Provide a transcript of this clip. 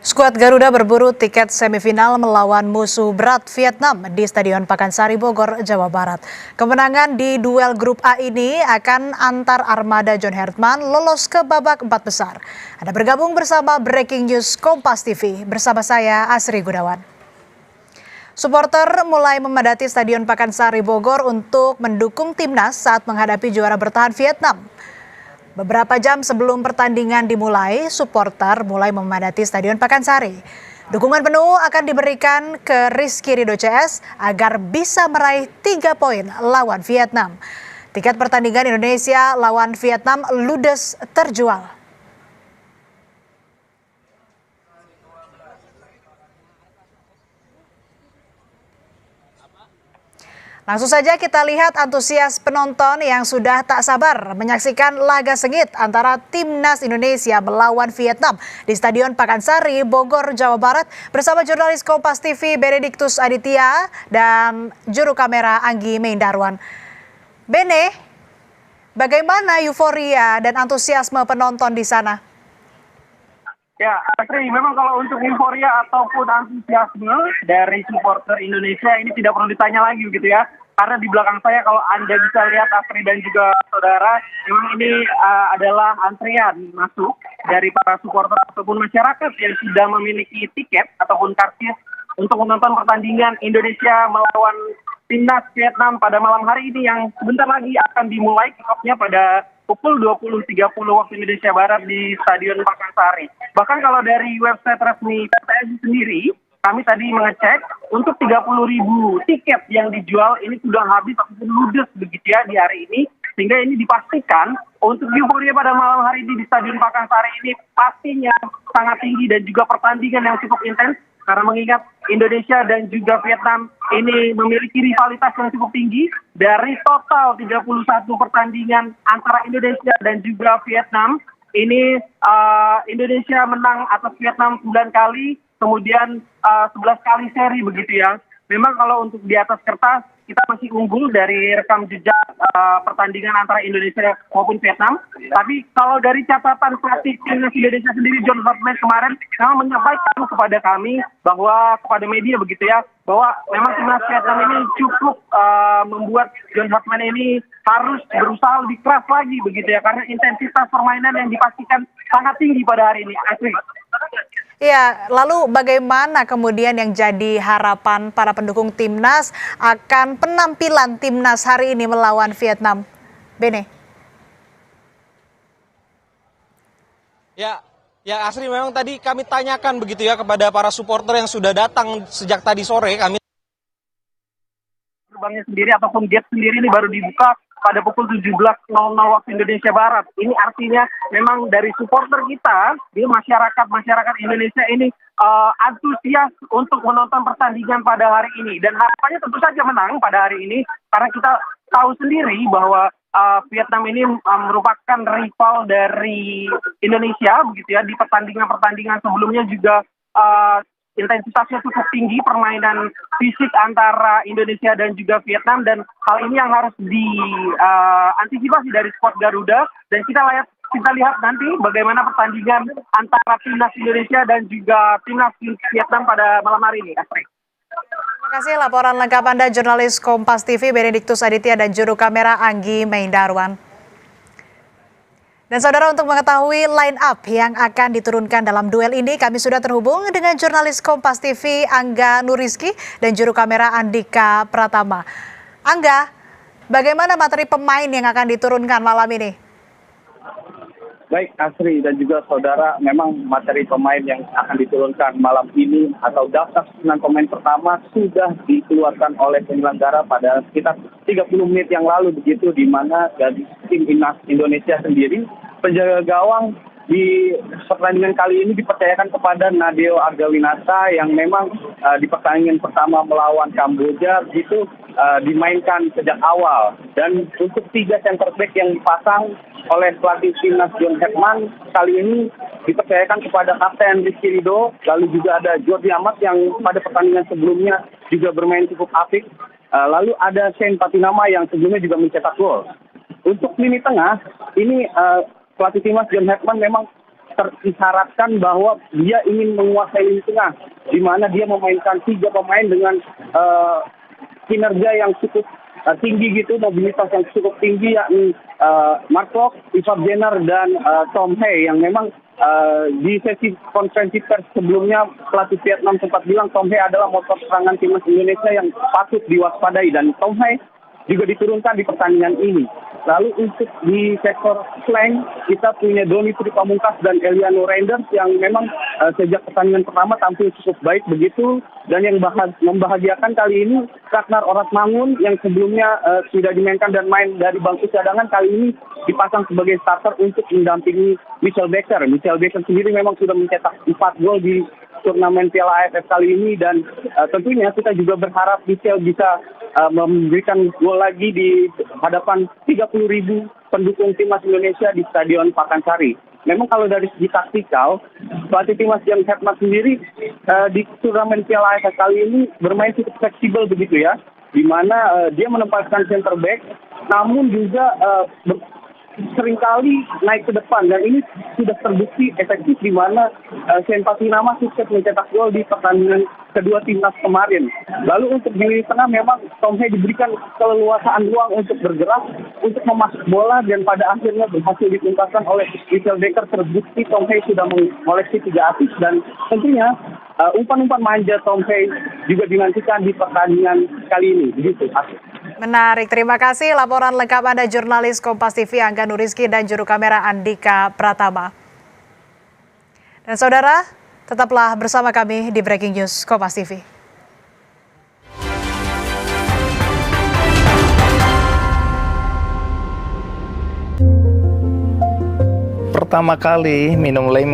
Skuad Garuda berburu tiket semifinal melawan musuh berat Vietnam di Stadion Pakansari Bogor, Jawa Barat. Kemenangan di duel grup A ini akan antar armada John Hertman lolos ke babak 4 besar. Anda bergabung bersama Breaking News Kompas TV bersama saya Asri Gunawan. Supporter mulai memadati Stadion Pakansari Bogor untuk mendukung timnas saat menghadapi juara bertahan Vietnam. Beberapa jam sebelum pertandingan dimulai, supporter mulai memadati Stadion Pakansari. Dukungan penuh akan diberikan ke Rizky Ridho CS agar bisa meraih 3 poin lawan Vietnam. Tiket pertandingan Indonesia lawan Vietnam ludes terjual. Langsung saja kita lihat antusias penonton yang sudah tak sabar menyaksikan laga sengit antara Timnas Indonesia melawan Vietnam di Stadion Pakansari, Bogor, Jawa Barat bersama jurnalis Kompas TV Benediktus Aditya dan juru kamera Anggi Meindarwan. Bene, bagaimana euforia dan antusiasme penonton di sana? Ya, Asri, memang kalau untuk euforia ataupun antusiasme dari supporter Indonesia ini tidak perlu ditanya lagi begitu ya. Karena di belakang saya kalau Anda bisa lihat Asri dan juga saudara, memang ini adalah antrian masuk dari para supporter ataupun masyarakat yang sudah memiliki tiket ataupun karcis untuk menonton pertandingan Indonesia melawan Timnas Vietnam pada malam hari ini yang sebentar lagi akan dimulai kick-off-nya pada pukul 20.30 waktu Indonesia Barat di Stadion Pakansari. Bahkan kalau dari website resmi PSSI sendiri, kami tadi mengecek untuk 30.000 tiket yang dijual ini sudah habis ataupun ludes begitu ya di hari ini. Sehingga ini dipastikan untuk euforia pada malam hari ini di Stadion Pakansari ini pastinya sangat tinggi dan juga pertandingan yang cukup intens. Karena mengingat Indonesia dan juga Vietnam ini memiliki rivalitas yang cukup tinggi. Dari total 31 pertandingan antara Indonesia dan juga Vietnam, ini Indonesia menang atas Vietnam 9 kali, kemudian 11 kali seri begitu ya. Memang kalau untuk di atas kertas, kita masih unggul dari rekam jejak pertandingan antara Indonesia maupun Vietnam. Tapi kalau dari catatan pelatih timnas Indonesia sendiri, John Hertman kemarin memang menyampaikan kepada kami bahwa kepada media begitu ya, bahwa memang timnas Vietnam ini cukup membuat John Hertman ini harus berusaha lebih keras lagi begitu ya, karena intensitas permainan yang dipastikan sangat tinggi pada hari ini. Asli. Ya, lalu bagaimana kemudian yang jadi harapan para pendukung timnas akan penampilan timnas hari ini melawan Vietnam? Bene. Ya Asri, memang tadi kami tanyakan begitu ya kepada para supporter yang sudah datang sejak tadi sore. Gerbangnya sendiri ataupun gate sendiri ini baru dibuka pada pukul 17.00 waktu Indonesia Barat. Ini artinya memang dari supporter kita, di masyarakat Indonesia ini antusias untuk menonton pertandingan pada hari ini. Dan harapannya tentu saja menang pada hari ini, karena kita tahu sendiri bahwa Vietnam ini merupakan rival dari Indonesia, begitu ya. Di pertandingan sebelumnya juga intensitasnya cukup tinggi, permainan fisik antara Indonesia dan juga Vietnam, dan hal ini yang harus diantisipasi dari skuad Garuda. Dan kita lihat nanti bagaimana pertandingan antara timnas Indonesia dan juga timnas Vietnam pada malam hari ini. Terima kasih laporan lengkap Anda jurnalis Kompas TV Benediktus Aditya dan juru kamera Anggi Meindarwan. Dan saudara, untuk mengetahui line up yang akan diturunkan dalam duel ini, kami sudah terhubung dengan jurnalis Kompas TV Angga Nuriski dan juru kamera Andika Pratama. Angga, bagaimana materi pemain yang akan diturunkan malam ini? Baik Asri dan juga saudara, memang materi pemain yang akan diturunkan malam ini atau daftar 9 pemain pertama sudah dikeluarkan oleh penyelenggara pada sekitar 30 menit yang lalu begitu, di mana dari tim timnas Indonesia sendiri penjaga gawang di pertandingan kali ini dipercayakan kepada Nadeo Argawinata yang memang di pertandingan pertama melawan Kamboja itu dimainkan sejak awal. Dan untuk 3 center back yang dipasang oleh pelatih timnas John Hertman kali ini dipercayakan kepada Kapten Rizky Ridho, lalu juga ada Jordi Amat yang pada pertandingan sebelumnya juga bermain cukup apik, lalu ada Shane Patinama yang sebelumnya juga mencetak gol. Untuk lini tengah ini pelatih timnas John Hertman memang terisyaratkan bahwa dia ingin menguasai lini tengah, di mana dia memainkan 3 pemain dengan kinerja yang cukup tinggi gitu, mobilitas yang cukup tinggi, yakni Mark Klok, Ivar Jenner, dan Tom Hea, yang memang di sesi konferensi pers sebelumnya pelatih Vietnam sempat bilang Tom Hea adalah motor serangan timnas Indonesia yang patut diwaspadai, dan Tom Hea juga diturunkan di pertandingan ini. Lalu untuk di sektor flank, kita punya Doni Tri Pamungkas dan Eliano Reinders yang memang sejak pertandingan pertama tampil cukup baik begitu. Dan yang membahagiakan kali ini, Ragnar Oratmangun yang sebelumnya sudah dimainkan dan main dari bangku cadangan, kali ini dipasang sebagai starter untuk mendampingi Michel Becker. Michel Becker sendiri memang sudah mencetak 4 gol di turnamen Piala AFF kali ini, dan tentunya kita juga berharap Michel bisa memberikan gol lagi di hadapan 30.000 pendukung timnas Indonesia di Stadion Pakansari. Memang kalau dari segi taktikal, pelatih timnas Jan Hetman sendiri di turnamen Piala AFF kali ini bermain cukup fleksibel begitu ya, di mana dia menempatkan center back, namun juga seringkali naik ke depan, dan ini sudah terbukti efektif, di mana Shane Patinama sukses mencetak gol di pertandingan kedua timnas kemarin. Lalu untuk di tengah memang Tom Hea diberikan keleluasaan ruang untuk bergerak, untuk memasuk bola, dan pada akhirnya berhasil dituntaskan oleh Michel Becker. Terbukti Tom Hea sudah mengoleksi 3 assist, dan tentunya umpan-umpan manja Tom Hea juga dinantikan di pertandingan kali ini. Begitu. Menarik, terima kasih laporan lengkap Anda jurnalis Kompas TV Angga Nurizky dan juru kamera Andika Pratama. Dan saudara, tetaplah bersama kami di Breaking News Kompas TV. Pertama kali minum lemon